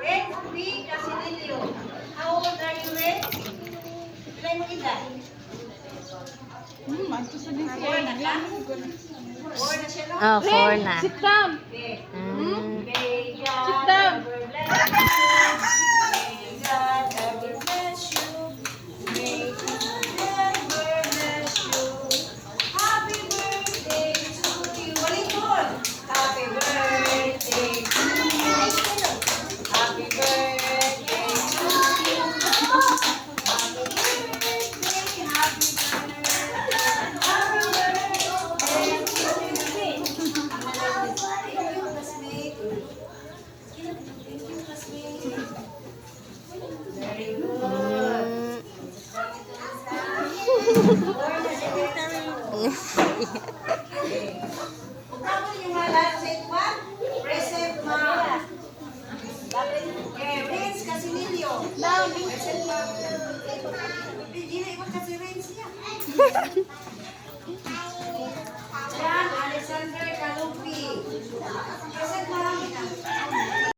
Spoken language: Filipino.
Red B. Casinilio. How old are you, Red? Bilay mo edad. Ito sa din Four na ka? Four na siya, no? Oh, 4 na. Sit down. Okay. Mm. May God Sit down. ever bless you. May God ever bless you. May God ever bless you. Happy birthday to you. Baliktad. Happy birthday to you. Happy birthday to you. Happy birthday. Happy Very good. Ugnawa niyo nga lahat sa ito, present ma. Okay, Renz Casinilio. Present ma. Hindi na iba kasi Renz niya. Jan Alexander Kalumpi.